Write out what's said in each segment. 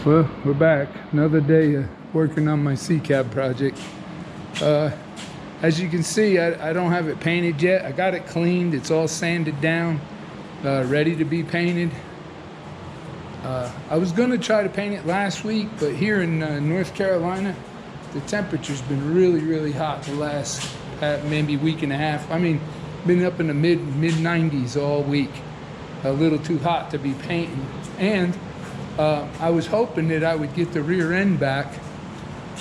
Well, we're back. Another day working on my C-cab project. As you can see, I don't have it painted yet. I got it cleaned. It's all sanded down, ready to be painted. I was going to try to paint it last week, but here in North Carolina, the temperature's been really hot the last maybe week and a half. I mean, been up in the mid 90s all week. A little too hot to be painting. And I was hoping that I would get the rear end back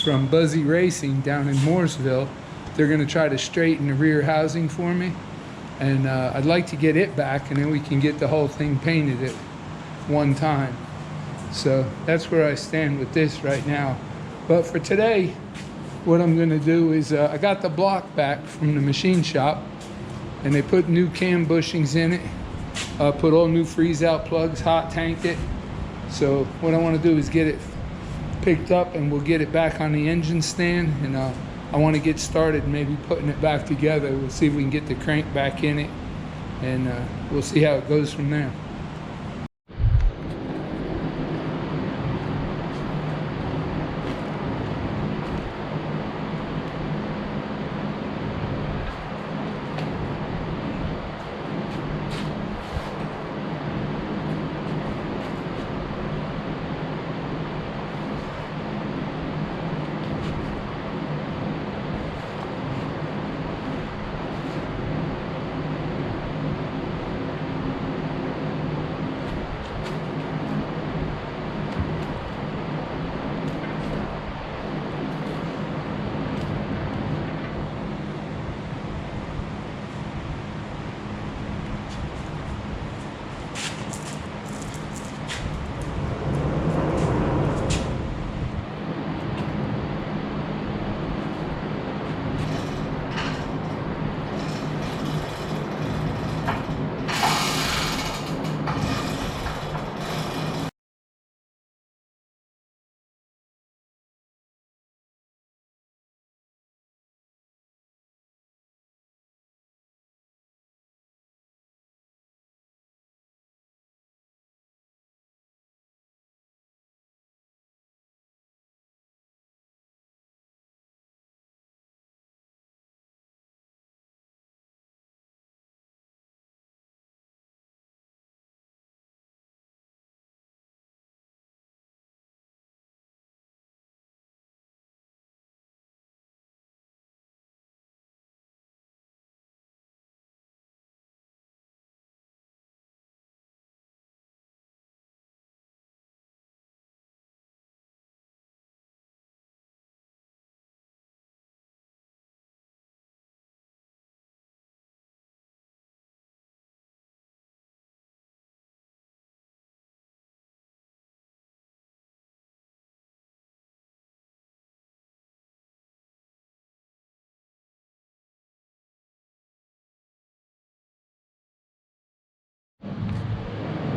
from Buzzy Racing down in Mooresville. They're going to try to straighten the rear housing for me, and I'd like to get it back, and then we can get the whole thing painted at one time. So that's where I stand with this right now. But for today, what I'm going to do is I got the block back from the machine shop, and they put new cam bushings in it, put all new freeze out plugs, hot tanked it. So what I want to do is get it picked up, and we'll get it back on the engine stand, and I want to get started maybe putting it back together. We'll see if we can get the crank back in it, and we'll see how it goes from there.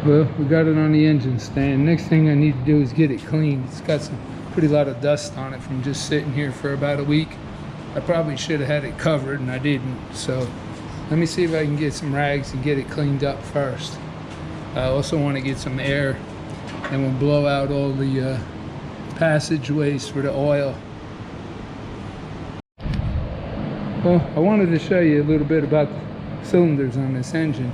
Well, we got it on the engine stand. Next thing I need to do is get it cleaned. It's got some pretty lot of dust on it from just sitting here for about a week. I probably should have had it covered, and I didn't. So let me see if I can get some rags and get it cleaned up first. I also want to get some air, and we'll blow out all the passageways for the oil. Well, I wanted to show you a little bit about the cylinders on this engine.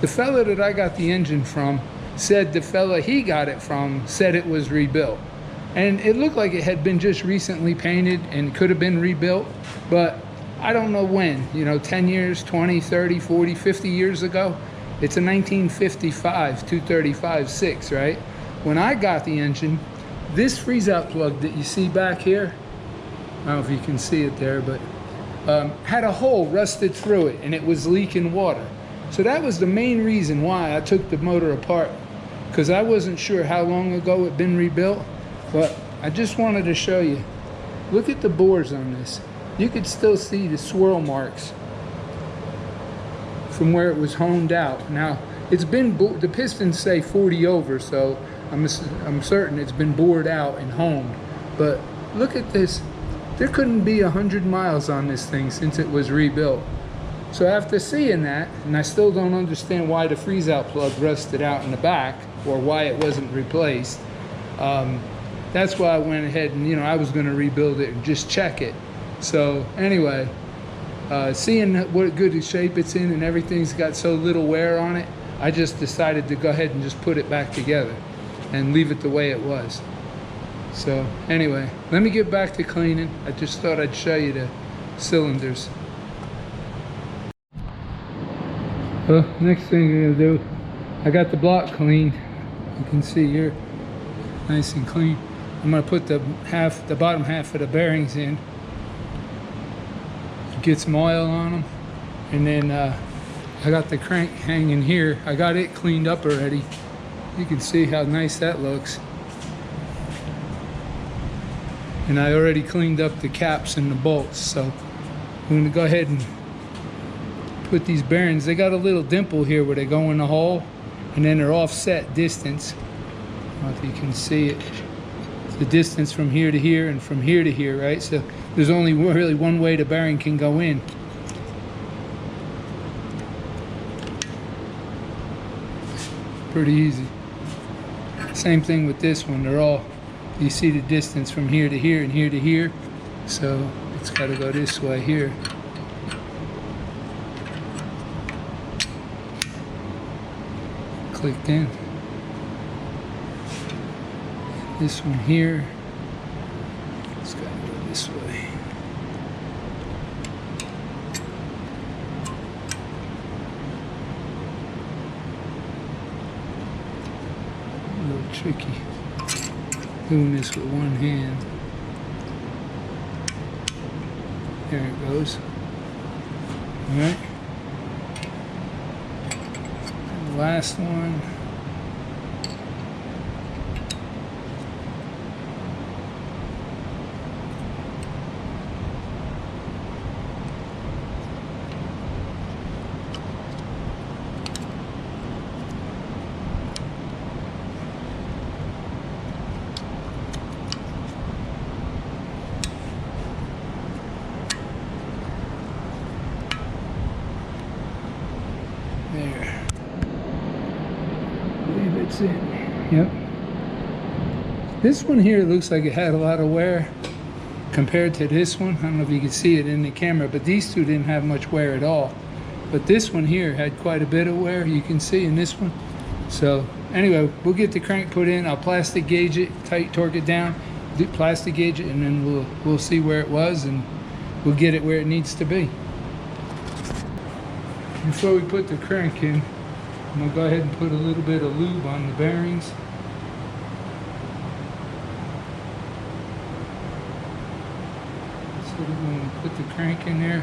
The fella that I got the engine from said the fella he got it from said it was rebuilt. And it looked like it had been just recently painted and could have been rebuilt, but I don't know when, 10 years, 20, 30, 40, 50 years ago. It's a 1955 235-6, right? When I got the engine, this freeze out plug that you see back here, I don't know if you can see it there, but had a hole rusted through it, and it was leaking water. So that was the main reason why I took the motor apart, because I wasn't sure how long ago it had been rebuilt. But I just wanted to show you. Look at the bores on this. You could still see the swirl marks from where it was honed out. Now, it's been, the pistons say 40 over, so I'm certain it's been bored out and honed. But look at this. There couldn't be 100 miles on this thing since it was rebuilt. So after seeing that, and I still don't understand why the freeze out plug rusted out in the back, or why it wasn't replaced, That's why I went ahead and, I was going to rebuild it and just check it. So anyway, seeing what good shape it's in and everything's got so little wear on it, I just decided to go ahead and just put it back together and leave it the way it was. So anyway, let me get back to cleaning. I just thought I'd show you the cylinders. Well, next thing I'm gonna do, I got the block cleaned. You can see here, nice and clean. I'm gonna put the bottom half of the bearings in, get some oil on them, and then I got the crank hanging here. I got it cleaned up already. You can see how nice that looks. And I already cleaned up the caps and the bolts, so I'm gonna go ahead and put these bearings. They got a little dimple here where they go in the hole, and then they're offset distance. I don't know if you can see it. It's the distance from here to here and from here to here, right? So there's only really one way the bearing can go in. Pretty easy. Same thing with this one. They're all, you see the distance from here to here and here to here. So it's got to go this way here. Clicked in. This one here, it's got to go this way. A little tricky doing this with one hand. There it goes. All right. Last one. There. It's it. Yep. This one here looks like it had a lot of wear compared to this one. I don't know if you can see it in the camera, but these two didn't have much wear at all. But this one here had quite a bit of wear, you can see in this one. So anyway, we'll get the crank put in. I'll plastic gauge it, tight torque it down, plastic gauge it, and then we'll see where it was, and we'll get it where it needs to be. Before we put the crank in, I'm going to go ahead and put a little bit of lube on the bearings. So when we put the crank in there,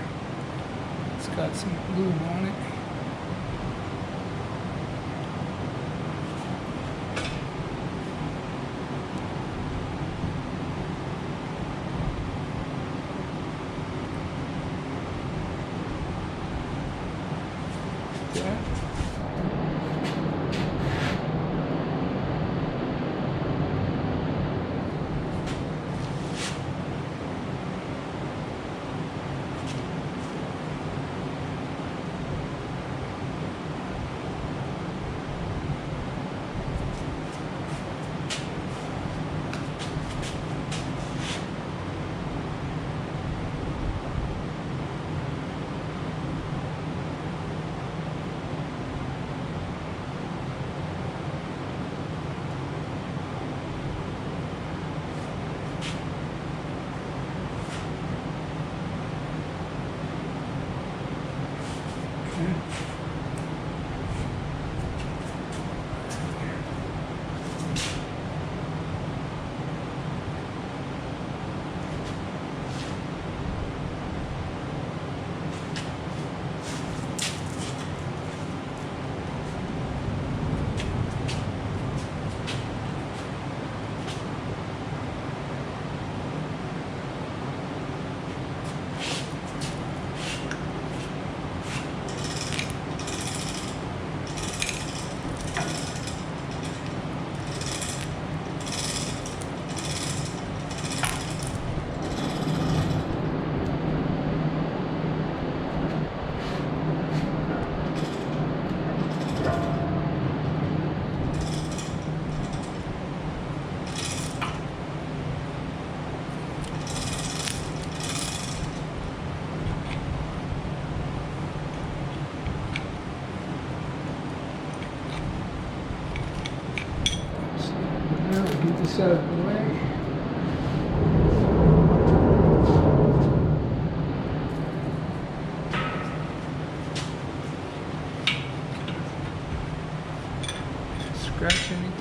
it's got some lube on it. this out of the way. Scratch anything?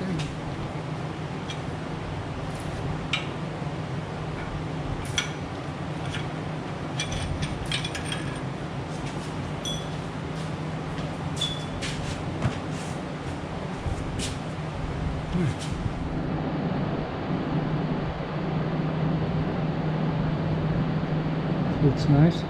Looks nice.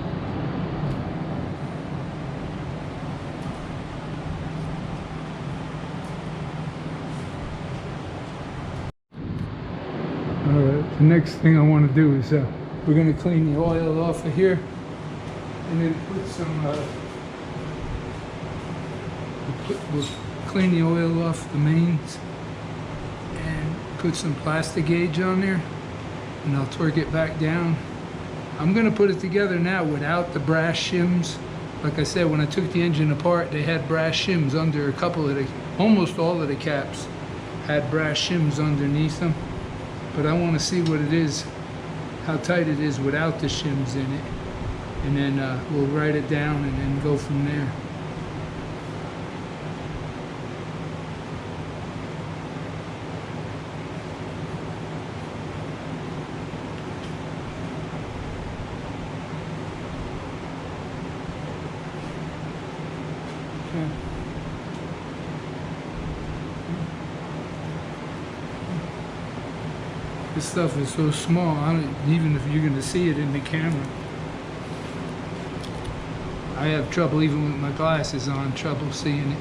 Alright, the next thing I want to do is we're going to clean the oil off of here and then put some we'll clean the oil off the mains and put some plastic gauge on there, and I'll torque it back down. I'm going to put it together now without the brass shims. Like I said, when I took the engine apart, they had brass shims under a couple of the, almost all of the caps had brass shims underneath them. But I want to see what it is, how tight it is without the shims in it. And then we'll write it down and then go from there. This stuff is so small, even if you're going to see it in the camera. I have trouble, even with my glasses on, trouble seeing it.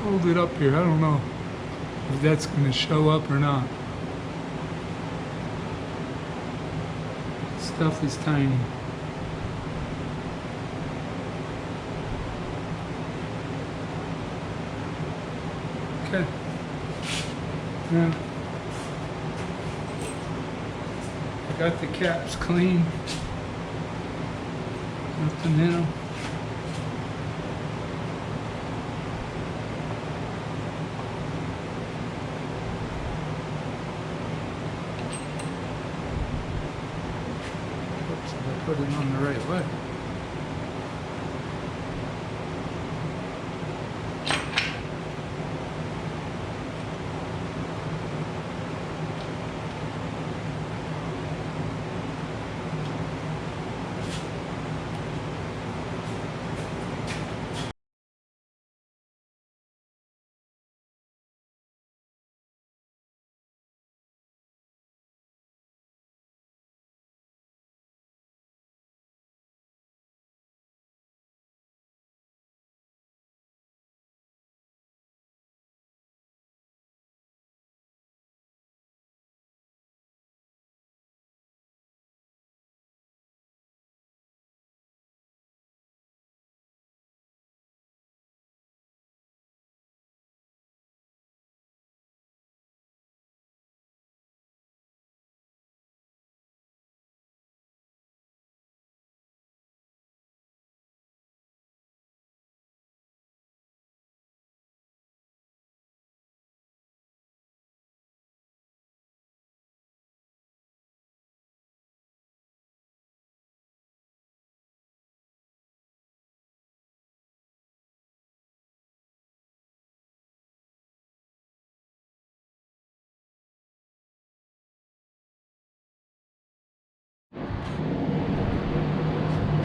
Hold it up here. I don't know if that's going to show up or not. Stuff is tiny. Okay. Now, I got the caps clean. Nothing in them. Put it on the right way.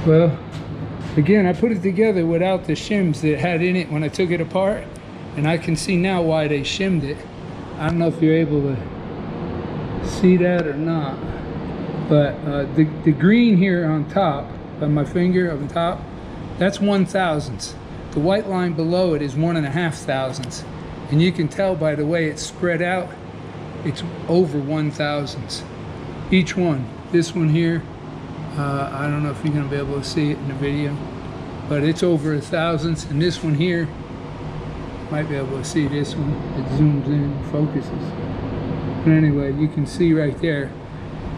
Well, again, I put it together without the shims that it had in it when I took it apart, and I can see now why they shimmed it. I don't know if you're able to see that or not, but the green here on top, by my finger on top, that's 1/1000. The white line below it is 1.5 and you can tell by the way it's spread out, it's over 1/1000 each one. This one here, I don't know if you're going to be able to see it in the video, but it's over 1,000. And this one here, might be able to see this one. It zooms in, focuses. But anyway, you can see right there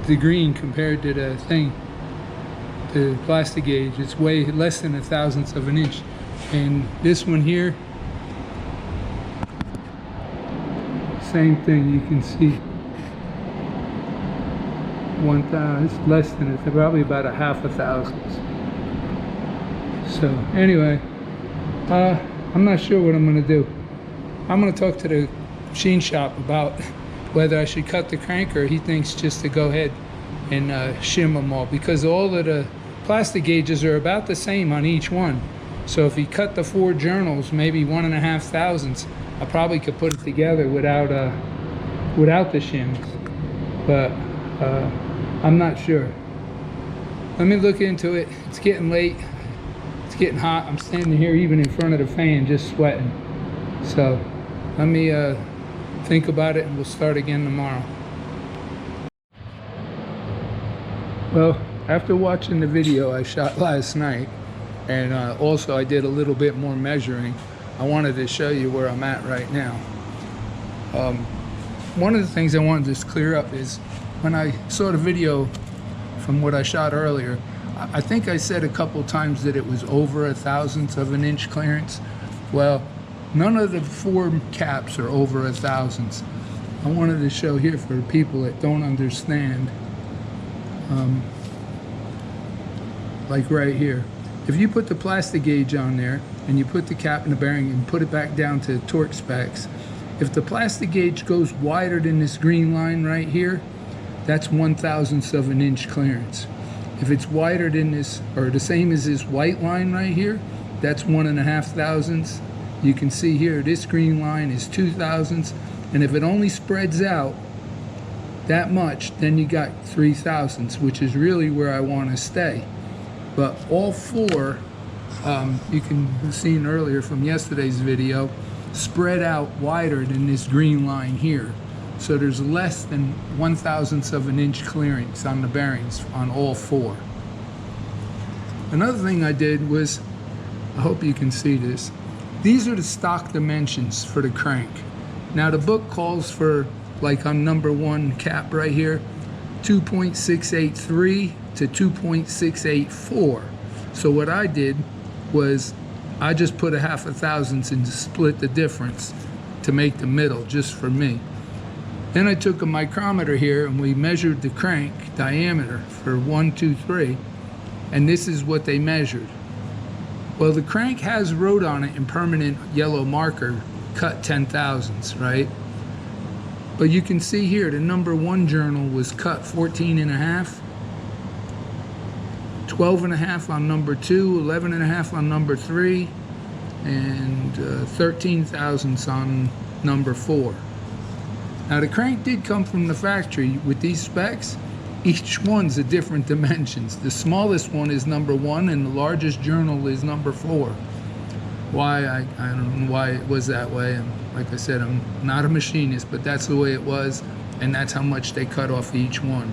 the green compared to the thing, the plastic gauge. It's way less than 1,000th of an inch. And this one here, same thing. You can see 1,000. It's less than it. Probably about 1/2,000. So anyway, I'm not sure what I'm going to do. I'm going to talk to the machine shop about whether I should cut the crank, or he thinks just to go ahead and shim them all, because all of the plastic gauges are about the same on each one. So if he cut the 4 journals, maybe 1.5 I probably could put it together without the shims. But I'm not sure. Let me look into it. It's getting late. It's getting hot. I'm standing here even in front of the fan just sweating. So let me think about it, and we'll start again tomorrow. Well, after watching the video I shot last night, and also I did a little bit more measuring, I wanted to show you where I'm at right now. One of the things I wanted to just clear up is when I saw the video from what I shot earlier, I think I said a couple times that it was over 1,000th of an inch clearance. Well, none of the 4 caps are over 1,000th. I wanted to show here for people that don't understand, like right here. If you put the plastic gauge on there and you put the cap and the bearing and put it back down to torque specs, if the plastic gauge goes wider than this green line right here, that's 1,000th of an inch clearance. If it's wider than this, or the same as this white line right here, that's 1.5. You can see here this green line is 2,000, and if it only spreads out that much, then you got 3,000, which is really where I want to stay. But all 4, you can have seen earlier from yesterday's video, spread out wider than this green line here. So there's less than 1,000th of an inch clearance on the bearings on all 4. Another thing I did was, I hope you can see this, these are the stock dimensions for the crank. Now the book calls for, like on number 1 cap right here, 2.683 to 2.684. So what I did was I just put 1/2 and split the difference to make the middle just for me. Then I took a micrometer here and we measured the crank diameter for 1, 2, 3, and this is what they measured. Well, the crank has wrote on it in permanent yellow marker, cut 10,000ths, right? But you can see here the number 1 journal was cut 14.5, 12.5 on number 2, 11.5 on number 3, and 13 thousandths on number 4. Now the crank did come from the factory with these specs. Each one's a different dimensions. The smallest one is number 1 and the largest journal is number 4. Why, I don't know why it was that way. And like I said, I'm not a machinist, but that's the way it was, and that's how much they cut off each one.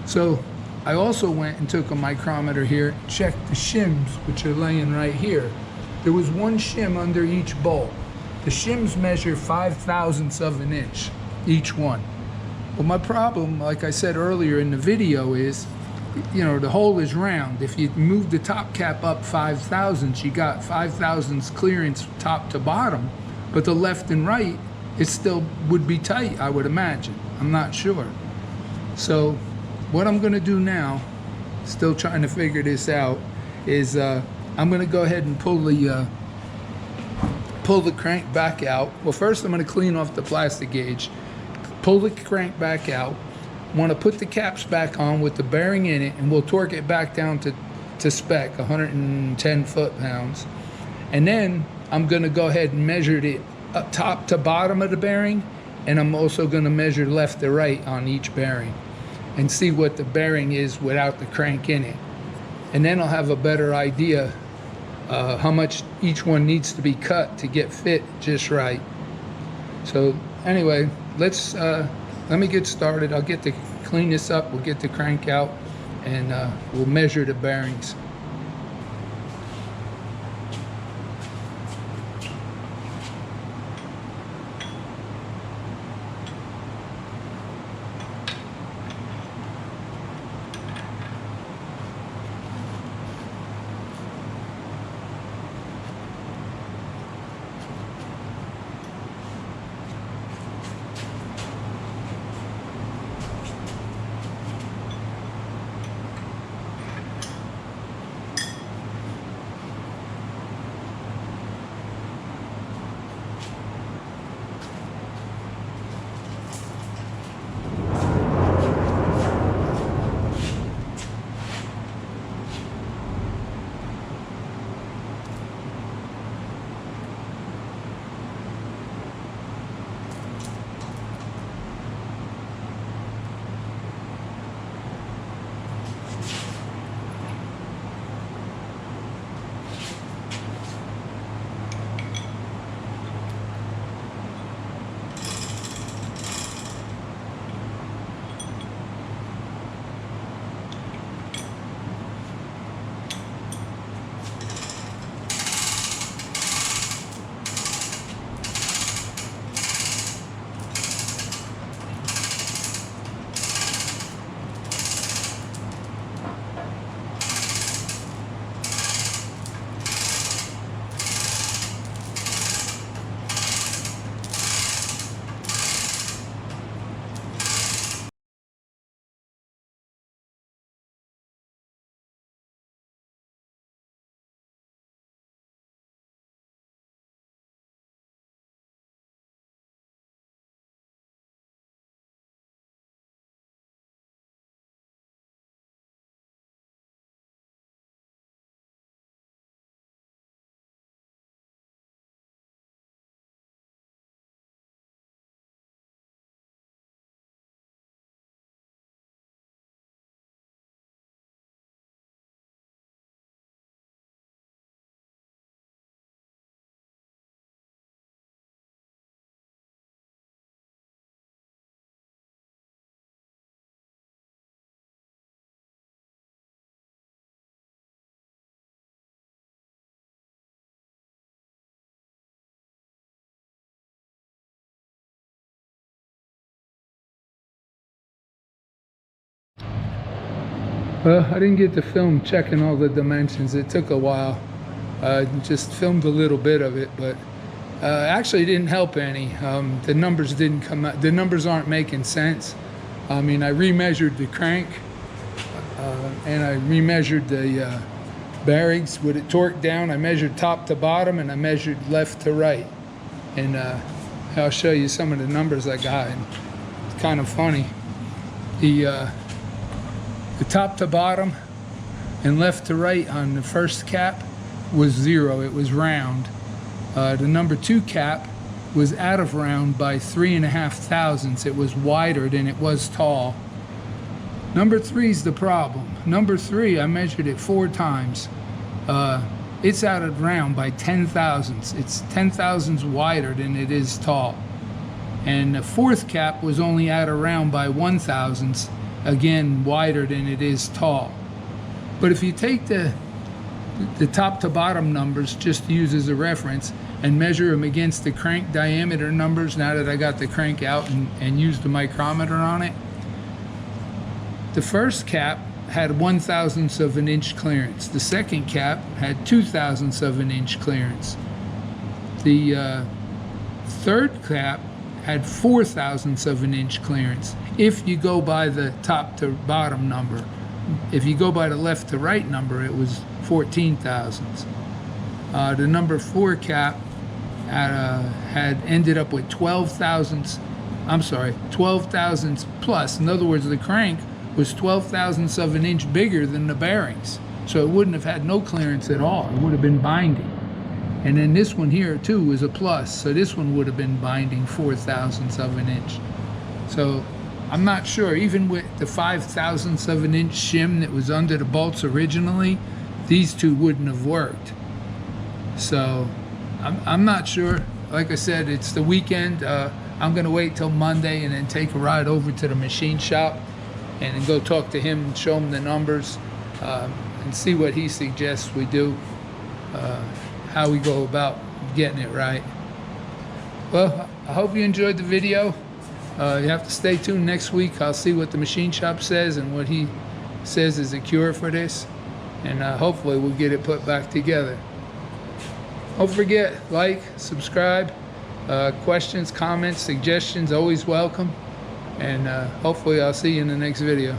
So I also went and took a micrometer here, checked the shims, which are laying right here. There was 1 shim under each bolt. The shims measure 5,000ths of an inch, each one. Well, my problem, like I said earlier in the video, is, you know, the hole is round. If you move the top cap up 5,000ths, you got 5,000ths clearance top to bottom, but the left and right, it still would be tight, I would imagine. I'm not sure. So what I'm gonna do now, still trying to figure this out, is I'm gonna go ahead and pull the crank back out. Well, first I'm gonna clean off the plastic gauge, pull the crank back out, Want to put the caps back on with the bearing in it, and we'll torque it back down to spec, 110 foot-pounds. And then I'm going to go ahead and measure it top to bottom of the bearing, and I'm also going to measure left to right on each bearing and see what the bearing is without the crank in it. And then I'll have a better idea how much each one needs to be cut to get fit just right. So anyway, let me get started. I'll get to clean this up, we'll get the crank out, and we'll measure the bearings. Well, I didn't get to film checking all the dimensions. It took a while. Just filmed a little bit of it, but actually didn't help any. The numbers didn't come out. The numbers aren't making sense. I mean, I remeasured the crank and I remeasured the bearings with it torqued down. I measured top to bottom and I measured left to right. And I'll show you some of the numbers I got. And it's kind of funny. The top to bottom and left to right on the first cap was 0. It was round. The number 2 cap was out of round by 3.5 thousandths. It was wider than it was tall. Number 3 is the problem. Number 3, I measured it 4 times. It's out of round by 10 thousandths. It's 10 thousandths wider than it is tall. And the 4th cap was only out of round by 1 thousandths. Again, wider than it is tall. But if you take the top to bottom numbers just to use as a reference and measure them against the crank diameter numbers, now that I got the crank out and used the micrometer on it, the first cap had 1 thousandths of an inch clearance. The second cap had 2 thousandths of an inch clearance. The third cap had 4 thousandths of an inch clearance if you go by the top to bottom number. If you go by the left to right number, it was 14 thousandths. The number 4 cap had ended up with 12 thousandths I'm sorry, 12 thousandths plus. In other words, the crank was 12 thousandths of an inch bigger than the bearings. So it wouldn't have had no clearance at all. It would have been binding. And then this one here too was a plus. So this one would have been binding 4 thousandths of an inch. So I'm not sure, even with the 5 thousandths of an inch shim that was under the bolts originally, these two wouldn't have worked. So I'm not sure. Like I said, it's the weekend. I'm gonna wait till Monday and then take a ride over to the machine shop and then go talk to him and show him the numbers and see what he suggests we do, how we go about getting it right. Well, I hope you enjoyed the video. You have to stay tuned next week. I'll see what the machine shop says and what he says is a cure for this, and hopefully we'll get it put back together. Don't forget, like, subscribe, questions, comments, suggestions, always welcome, and hopefully I'll see you in the next video.